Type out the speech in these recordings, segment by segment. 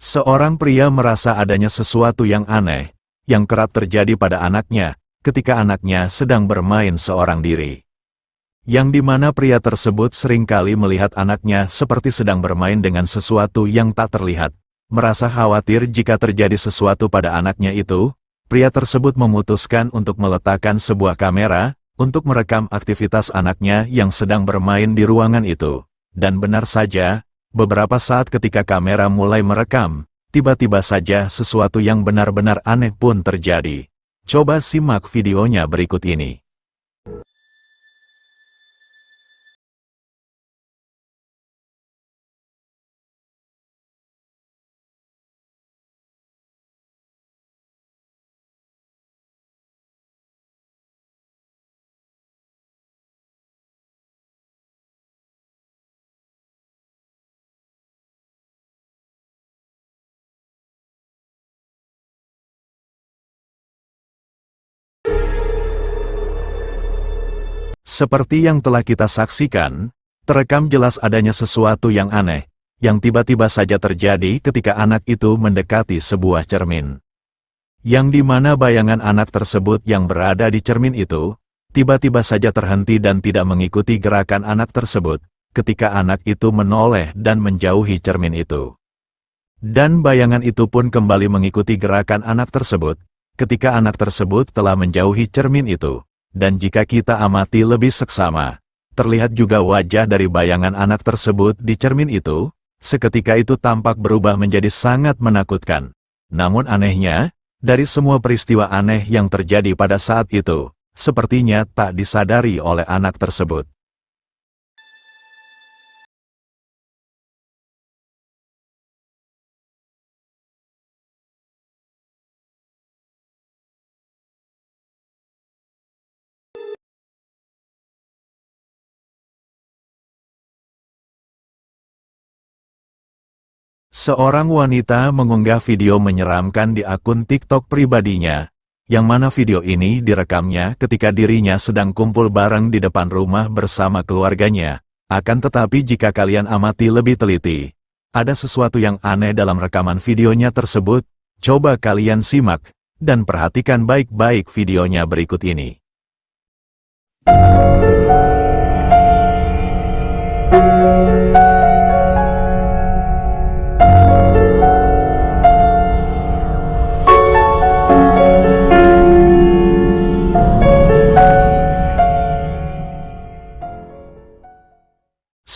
Seorang pria merasa adanya sesuatu yang aneh, yang kerap terjadi pada anaknya, ketika anaknya sedang bermain seorang diri. Yang dimana pria tersebut seringkali melihat anaknya seperti sedang bermain dengan sesuatu yang tak terlihat. Merasa khawatir jika terjadi sesuatu pada anaknya itu, pria tersebut memutuskan untuk meletakkan sebuah kamera, untuk merekam aktivitas anaknya yang sedang bermain di ruangan itu. Dan benar saja, beberapa saat ketika kamera mulai merekam, tiba-tiba saja sesuatu yang benar-benar aneh pun terjadi. Coba simak videonya berikut ini. Seperti yang telah kita saksikan, terekam jelas adanya sesuatu yang aneh, yang tiba-tiba saja terjadi ketika anak itu mendekati sebuah cermin. Yang dimana bayangan anak tersebut yang berada di cermin itu, tiba-tiba saja terhenti dan tidak mengikuti gerakan anak tersebut, ketika anak itu menoleh dan menjauhi cermin itu. Dan bayangan itu pun kembali mengikuti gerakan anak tersebut, ketika anak tersebut telah menjauhi cermin itu. Dan jika kita amati lebih seksama, terlihat juga wajah dari bayangan anak tersebut di cermin itu, seketika itu tampak berubah menjadi sangat menakutkan. Namun anehnya, dari semua peristiwa aneh yang terjadi pada saat itu, sepertinya tak disadari oleh anak tersebut. Seorang wanita mengunggah video menyeramkan di akun TikTok pribadinya, yang mana video ini direkamnya ketika dirinya sedang kumpul bareng di depan rumah bersama keluarganya. Akan tetapi jika kalian amati lebih teliti, ada sesuatu yang aneh dalam rekaman videonya tersebut. Coba kalian simak, dan perhatikan baik-baik videonya berikut ini.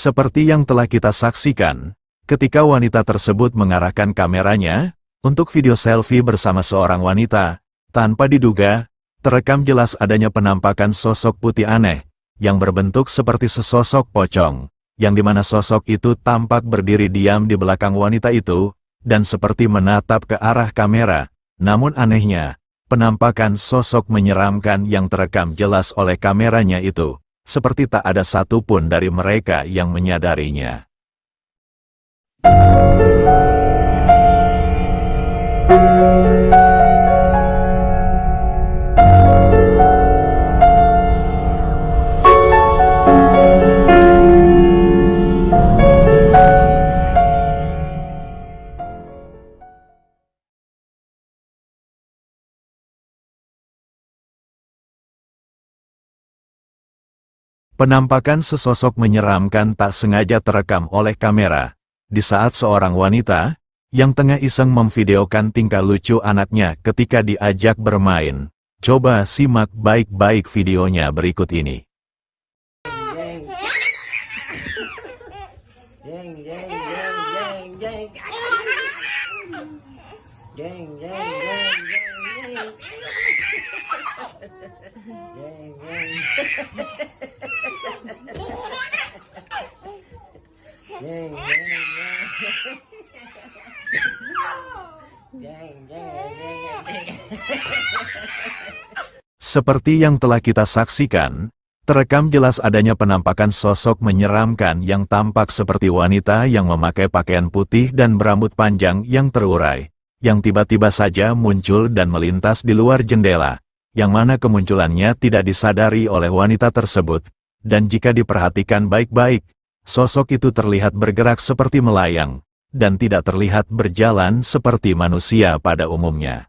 Seperti yang telah kita saksikan, ketika wanita tersebut mengarahkan kameranya untuk video selfie bersama seorang wanita, tanpa diduga, terekam jelas adanya penampakan sosok putih aneh, yang berbentuk seperti sesosok pocong, yang dimana sosok itu tampak berdiri diam di belakang wanita itu, dan seperti menatap ke arah kamera. Namun anehnya, penampakan sosok menyeramkan yang terekam jelas oleh kameranya itu, seperti tak ada satupun dari mereka yang menyadarinya. Penampakan sesosok menyeramkan tak sengaja terekam oleh kamera, di saat seorang wanita, yang tengah iseng memvideokan tingkah lucu anaknya ketika diajak bermain. Coba simak baik-baik videonya berikut ini. Seperti yang telah kita saksikan, terekam jelas adanya penampakan sosok menyeramkan yang tampak seperti wanita yang memakai pakaian putih dan berambut panjang yang terurai, yang tiba-tiba saja muncul dan melintas di luar jendela, yang mana kemunculannya tidak disadari oleh wanita tersebut, dan jika diperhatikan baik-baik, sosok itu terlihat bergerak seperti melayang, dan tidak terlihat berjalan seperti manusia pada umumnya.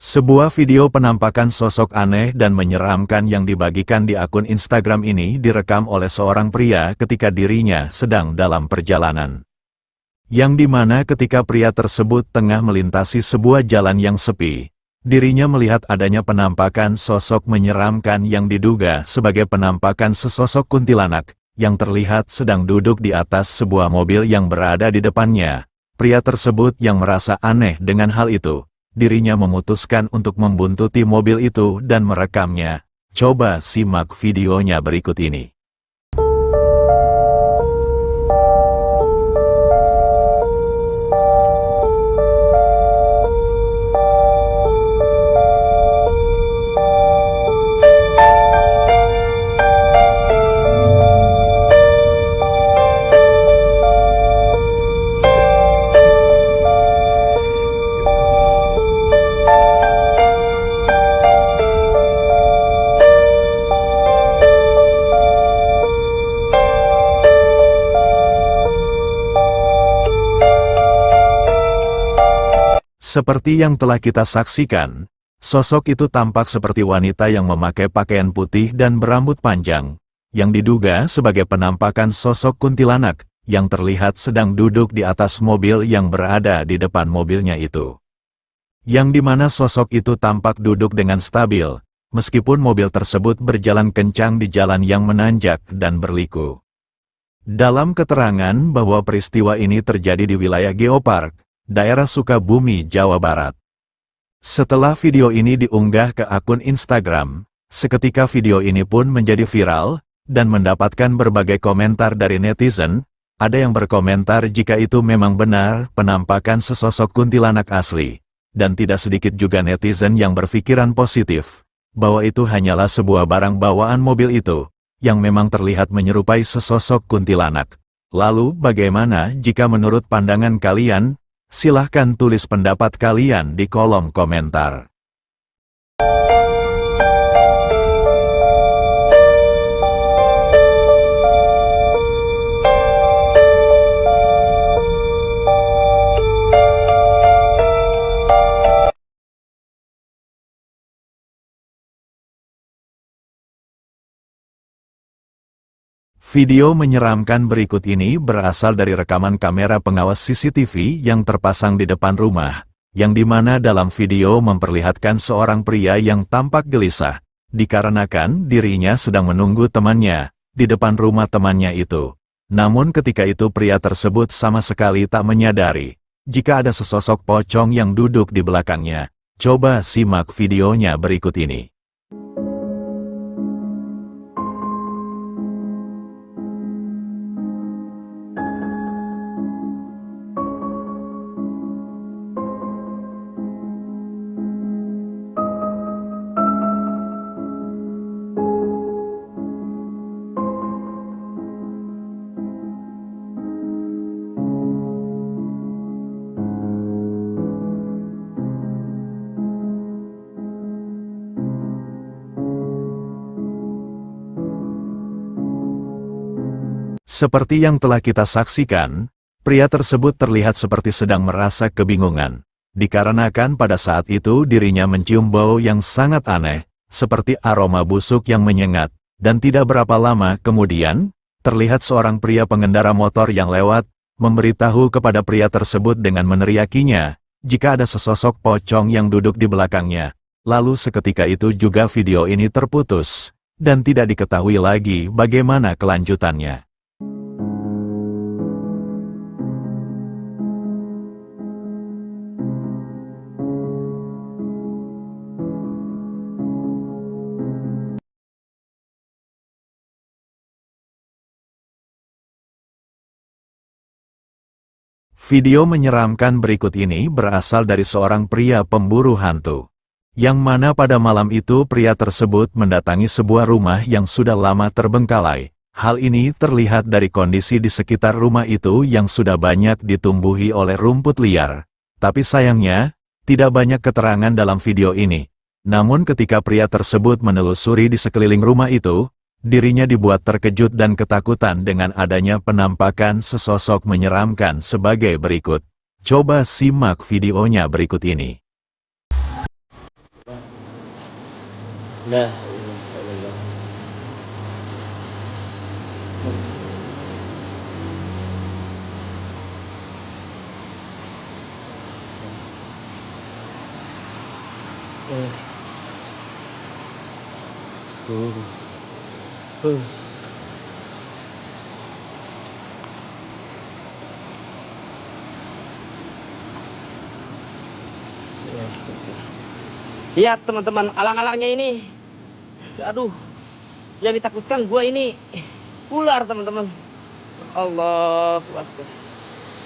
Sebuah video penampakan sosok aneh dan menyeramkan yang dibagikan di akun Instagram ini direkam oleh seorang pria ketika dirinya sedang dalam perjalanan. Yang dimana ketika pria tersebut tengah melintasi sebuah jalan yang sepi, dirinya melihat adanya penampakan sosok menyeramkan yang diduga sebagai penampakan sesosok kuntilanak, yang terlihat sedang duduk di atas sebuah mobil yang berada di depannya. Pria tersebut yang merasa aneh dengan hal itu, dirinya memutuskan untuk membuntuti mobil itu dan merekamnya. Coba simak videonya berikut ini. Seperti yang telah kita saksikan, sosok itu tampak seperti wanita yang memakai pakaian putih dan berambut panjang, yang diduga sebagai penampakan sosok kuntilanak, yang terlihat sedang duduk di atas mobil yang berada di depan mobilnya itu. Yang dimana sosok itu tampak duduk dengan stabil, meskipun mobil tersebut berjalan kencang di jalan yang menanjak dan berliku. Dalam keterangan bahwa peristiwa ini terjadi di wilayah Geopark, daerah Sukabumi, Jawa Barat. Setelah video ini diunggah ke akun Instagram, seketika video ini pun menjadi viral, dan mendapatkan berbagai komentar dari netizen. Ada yang berkomentar jika itu memang benar penampakan sesosok kuntilanak asli, dan tidak sedikit juga netizen yang berpikiran positif, bahwa itu hanyalah sebuah barang bawaan mobil itu, yang memang terlihat menyerupai sesosok kuntilanak. Lalu bagaimana jika menurut pandangan kalian? Silahkan tulis pendapat kalian di kolom komentar. Video menyeramkan berikut ini berasal dari rekaman kamera pengawas CCTV yang terpasang di depan rumah, yang dimana dalam video memperlihatkan seorang pria yang tampak gelisah, dikarenakan dirinya sedang menunggu temannya, di depan rumah temannya itu. Namun ketika itu pria tersebut sama sekali tak menyadari, jika ada sesosok pocong yang duduk di belakangnya. Coba simak videonya berikut ini. Seperti yang telah kita saksikan, pria tersebut terlihat seperti sedang merasa kebingungan, dikarenakan pada saat itu dirinya mencium bau yang sangat aneh, seperti aroma busuk yang menyengat, dan tidak berapa lama kemudian, terlihat seorang pria pengendara motor yang lewat, memberitahu kepada pria tersebut dengan meneriakinya, jika ada sesosok pocong yang duduk di belakangnya. Lalu seketika itu juga video ini terputus, dan tidak diketahui lagi bagaimana kelanjutannya. Video menyeramkan berikut ini berasal dari seorang pria pemburu hantu, yang mana pada malam itu pria tersebut mendatangi sebuah rumah yang sudah lama terbengkalai. Hal ini terlihat dari kondisi di sekitar rumah itu yang sudah banyak ditumbuhi oleh rumput liar. Tapi sayangnya, Tidak banyak keterangan dalam video ini, namun ketika pria tersebut menelusuri di sekeliling rumah itu, dirinya dibuat terkejut dan ketakutan dengan adanya penampakan sesosok menyeramkan sebagai berikut. Coba simak videonya berikut ini. Nah, lihat teman-teman, alang-alangnya ini. Aduh, yang ditakutkan gua ini ular teman-teman. Allah,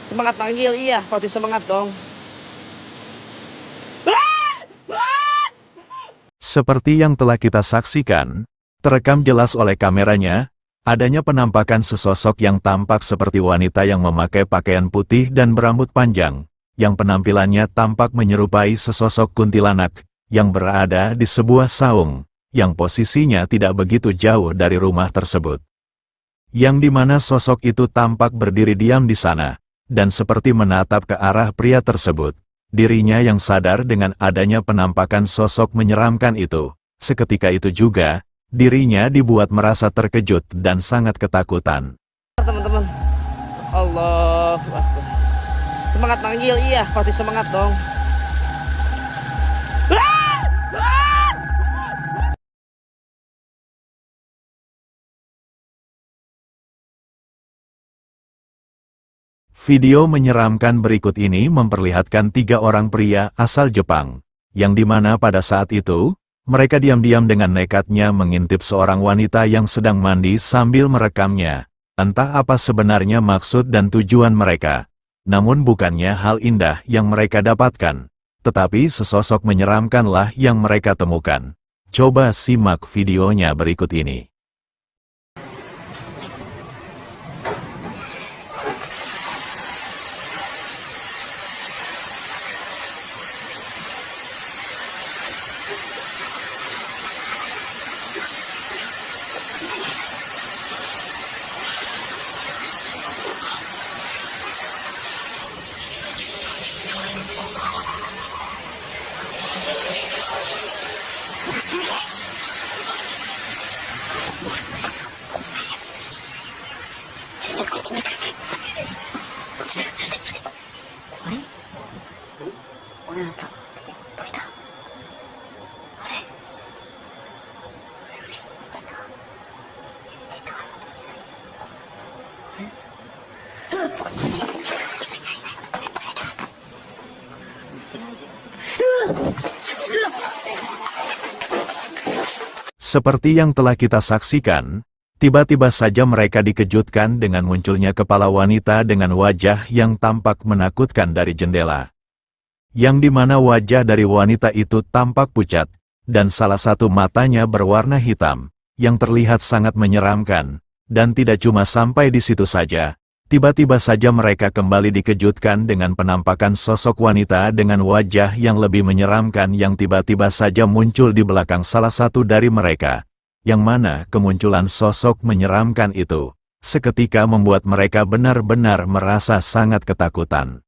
semangat panggil, iya, pasti semangat dong. Seperti yang telah kita saksikan, terekam jelas oleh kameranya, adanya penampakan sesosok yang tampak seperti wanita yang memakai pakaian putih dan berambut panjang, yang penampilannya tampak menyerupai sesosok kuntilanak, yang berada di sebuah saung, yang posisinya tidak begitu jauh dari rumah tersebut. Yang dimana sosok itu tampak berdiri diam di sana, dan seperti menatap ke arah pria tersebut. Dirinya yang sadar dengan adanya penampakan sosok menyeramkan itu. Seketika itu juga, dirinya dibuat merasa terkejut dan sangat ketakutan. Teman-teman, Allah, semangat manggil, iya, pasti semangat dong. Video menyeramkan berikut ini memperlihatkan 3 orang pria asal Jepang, yang dimana pada saat itu, mereka diam-diam dengan nekatnya mengintip seorang wanita yang sedang mandi sambil merekamnya. Entah apa sebenarnya maksud dan tujuan mereka. Namun bukannya hal indah yang mereka dapatkan, tetapi sesosok menyeramkanlah yang mereka temukan. Coba simak videonya berikut ini. Seperti yang telah kita saksikan, tiba-tiba saja mereka dikejutkan dengan munculnya kepala wanita dengan wajah yang tampak menakutkan dari jendela. Yang dimana wajah dari wanita itu tampak pucat, dan salah satu matanya berwarna hitam, yang terlihat sangat menyeramkan, dan tidak cuma sampai di situ saja. Tiba-tiba saja mereka kembali dikejutkan dengan penampakan sosok wanita dengan wajah yang lebih menyeramkan yang tiba-tiba saja muncul di belakang salah satu dari mereka. Yang mana kemunculan sosok menyeramkan itu, seketika membuat mereka benar-benar merasa sangat ketakutan.